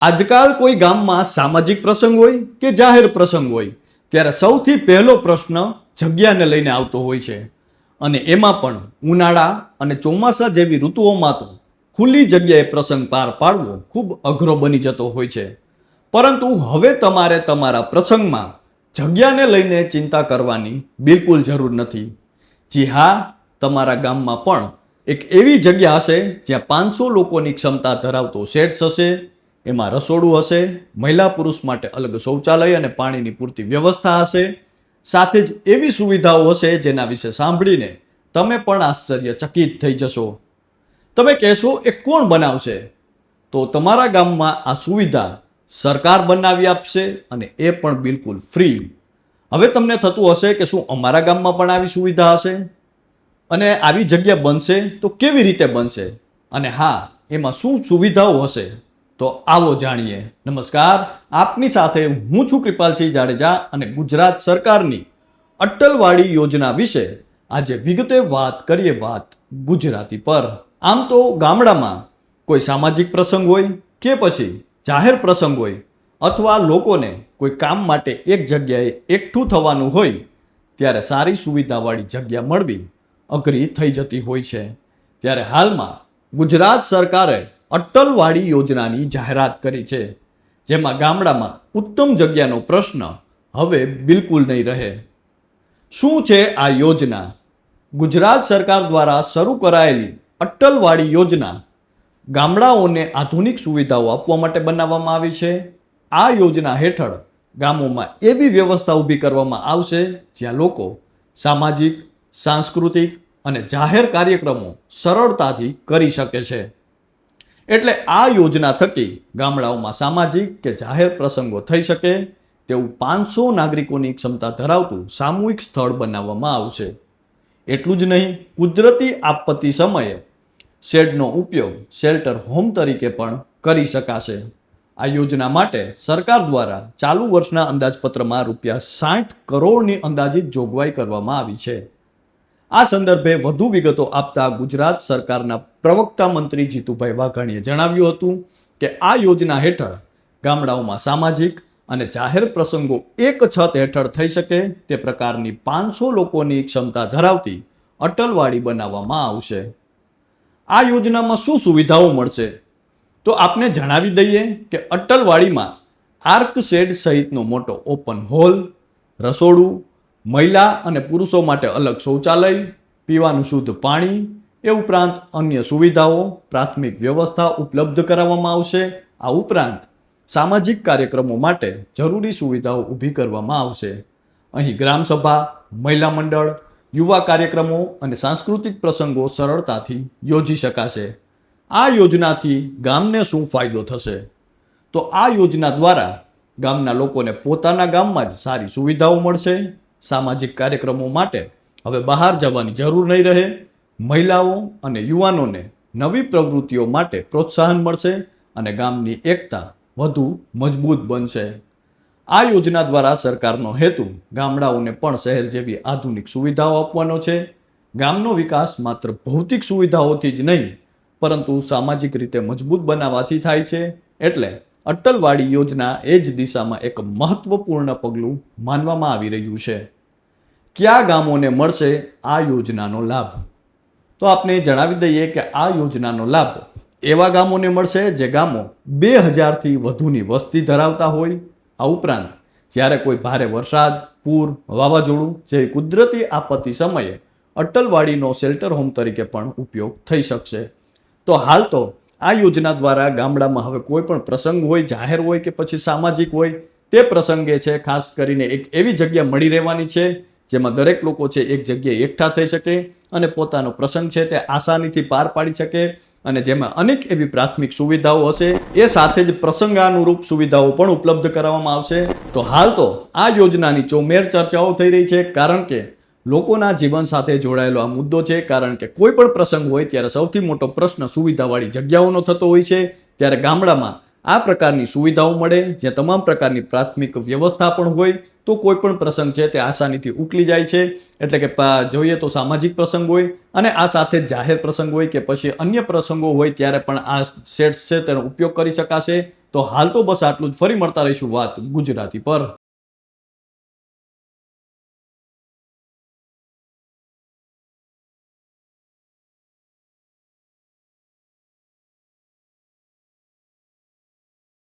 આજકાલ કોઈ ગામમાં સામાજિક પ્રસંગ હોય કે જાહેર પ્રસંગ હોય ત્યારે સૌથી પહેલો પ્રશ્ન જગ્યાને લઈને આવતો હોય છે. અને એમાં પણ ઉનાળા અને ચોમાસા જેવી ઋતુઓમાં તો ખુલ્લી જગ્યાએ પ્રસંગ પાર પાડવો ખૂબ અઘરો બની જતો હોય છે. પરંતુ હવે તમારે તમારા પ્રસંગમાં જગ્યાને લઈને ચિંતા કરવાની બિલકુલ જરૂર નથી. જી હા, તમારા ગામમાં પણ એક એવી જગ્યા હશે જ્યાં 500 લોકોની ક્ષમતા ધરાવતો શેડ્સ હશે. એમાં રસોડું હશે, મહિલા પુરુષ માટે અલગ શૌચાલય અને પાણીની પૂરતી વ્યવસ્થા હશે. સાથે જ એવી સુવિધાઓ હશે જેના વિશે સાંભળીને તમે પણ આશ્ચર્યચકિત થઈ જશો. તમે કહેશો એ કોણ બનાવશે? તો તમારા ગામમાં આ સુવિધા સરકાર બનાવી આપશે અને એ પણ બિલકુલ ફ્રી. હવે તમને થતું હશે કે શું અમારા ગામમાં પણ આવી સુવિધા હશે અને આવી જગ્યા બનશે તો કેવી રીતે બનશે, અને હા, એમાં શું સુવિધાઓ હશે? તો આવો જાણીએ. નમસ્કાર, આપની સાથે હું છું કૃપાલસિંહ જાડેજા અને ગુજરાત સરકારની અટલવાડી યોજના વિશે આજે વિગતે વાત કરીએ. વાત ગુજરાતી પર. આમ તો ગામડામાં કોઈ સામાજિક પ્રસંગ હોય કે પછી જાહેર પ્રસંગ હોય અથવા લોકોને કોઈ કામ માટે એક જગ્યાએ એકઠું થવાનું હોય ત્યારે સારી સુવિધાવાળી જગ્યા મળવી અઘરી થઈ જતી હોય છે. ત્યારે હાલમાં ગુજરાત સરકારે અટલવાડી યોજનાની જાહેરાત કરી છે, જેમાં ગામડામાં ઉત્તમ જગ્યાનો પ્રશ્ન હવે બિલકુલ નહીં રહે. શું છે આ યોજના? ગુજરાત સરકાર દ્વારા શરૂ કરાયેલી અટલવાડી યોજના ગામડાઓને આધુનિક સુવિધાઓ આપવા માટે બનાવવામાં આવી છે. આ યોજના હેઠળ ગામોમાં એવી વ્યવસ્થા ઊભી કરવામાં આવશે જ્યાં લોકો સામાજિક, સાંસ્કૃતિક અને જાહેર કાર્યક્રમો સરળતાથી કરી શકે છે. એટલે આ યોજના થકી ગામડાઓમાં સામાજિક કે જાહેર પ્રસંગો થઈ શકે તેવું 500 નાગરિકોની ક્ષમતા ધરાવતું સામૂહિક સ્થળ બનાવવામાં આવશે. એટલું જ નહીં, કુદરતી આપત્તિ સમયે શેડનો ઉપયોગ શેલ્ટર હોમ તરીકે પણ કરી શકાશે. આ યોજના માટે સરકાર દ્વારા ચાલુ વર્ષના અંદાજપત્રમાં ₹60 કરોડની અંદાજિત જોગવાઈ કરવામાં આવી છે. આ સંદર્ભે વધુ વિગતો આપતા ગુજરાત સરકારના પ્રવક્તા મંત્રી જીતુભાઈ વાઘાણીએ જણાવ્યું હતું કે આ યોજના હેઠળ ગામડાઓમાં સામાજિક અને જાહેર પ્રસંગો એક છત હેઠળ થઈ શકે તે પ્રકારની 500 લોકોની ક્ષમતા ધરાવતી અટલવાડી બનાવવામાં આવશે. આ યોજનામાં શું સુવિધાઓ મળશે? તો આપને જણાવી દઈએ કે અટલવાડીમાં આર્ક શેડ સહિતનો મોટો ઓપન હોલ, રસોડું, મહિલા અને પુરુષો માટે અલગ શૌચાલય, પીવાનું શુદ્ધ પાણી, એ ઉપરાંત અન્ય સુવિધાઓ, પ્રાથમિક વ્યવસ્થા ઉપલબ્ધ કરાવવામાં આવશે. આ ઉપરાંત સામાજિક કાર્યક્રમો માટે જરૂરી સુવિધાઓ ઊભી કરવામાં આવશે. અહીં ગ્રામસભા, મહિલા મંડળ, યુવા કાર્યક્રમો અને સાંસ્કૃતિક પ્રસંગો સરળતાથી યોજી શકાશે. આ યોજનાથી ગામને શું ફાયદો થશે? તો આ યોજના દ્વારા ગામના લોકોને પોતાના ગામમાં જ સારી સુવિધાઓ મળશે. સામાજિક કાર્યક્રમો માટે હવે બહાર જવાની જરૂર નહીં રહે. મહિલાઓ અને યુવાનોને નવી પ્રવૃત્તિઓ માટે પ્રોત્સાહન મળશે અને ગામની એકતા વધુ મજબૂત બનશે. આ યોજના દ્વારા સરકારનો હેતુ ગામડાઓને પણ શહેર જેવી આધુનિક સુવિધાઓ આપવાનો છે. ગામનો વિકાસ માત્ર ભૌતિક સુવિધાઓથી જ નહીં પરંતુ સામાજિક રીતે મજબૂત બનાવવાથી થાય છે. એટલે અટલવાડી યોજના એ જ દિશામાં એક મહત્વપૂર્ણ પગલું માનવામાં આવી રહ્યું છે. કયા ગામોને મળશે આ યોજનાનો લાભ? તો આપને જણાવી દઈએ કે આ યોજનાનો લાભ એવા ગામોને મળશે જે ગામો 2000થી વધુની વસ્તી ધરાવતા હોય. આ ઉપરાંત જ્યારે કોઈ ભારે વરસાદ, પૂર, વાવાઝોડું જેવી કુદરતી આપત્તિ સમયે અટલવાડીનો શેલ્ટર હોમ તરીકે પણ ઉપયોગ થઈ શકશે. તો હાલ તો આ યોજના દ્વારા ગામડામાં હવે કોઈ પણ પ્રસંગ હોય, જાહેર હોય કે પછી સામાજિક હોય, તે પ્રસંગે છે ખાસ કરીને એક એવી જગ્યા મળી રહેવાની છે જેમાં દરેક લોકો છે એક જગ્યાએ એકઠા થઈ શકે અને પોતાનો પ્રસંગ છે તે આસાનીથી પાર પાડી શકે, અને જેમાં અનેક એવી પ્રાથમિક સુવિધાઓ હશે. એ સાથે જ પ્રસંગાનુરૂપ સુવિધાઓ પણ ઉપલબ્ધ કરાવવામાં આવશે. તો હાલ તો આ યોજનાની ચોમેર ચર્ચાઓ થઈ રહી છે, કારણ કે લોકોના જીવન સાથે જોડાયેલો આ મુદ્દો છે. કારણ કે કોઈ પણ પ્રસંગ હોય ત્યારે સૌથી મોટો પ્રશ્ન સુવિધાવાળી જગ્યાઓનો થતો હોય છે. ત્યારે ગામડામાં આ પ્રકારની સુવિધાઓ મળે જ્યાં તમામ પ્રકારની પ્રાથમિક વ્યવસ્થા પણ હોય તો કોઈ પણ પ્રસંગ છે તે આસાનીથી ઉકલી જાય છે. એટલે કે જોઈએ તો સામાજિક પ્રસંગ હોય અને આ સાથે જાહેર પ્રસંગ હોય કે પછી અન્ય પ્રસંગો હોય ત્યારે પણ આ સેટ્સ છે તેનો ઉપયોગ કરી શકાશે. તો હાલ તો બસ આટલું જ. ફરી મળતા રહીશું વાત ગુજરાતી પર.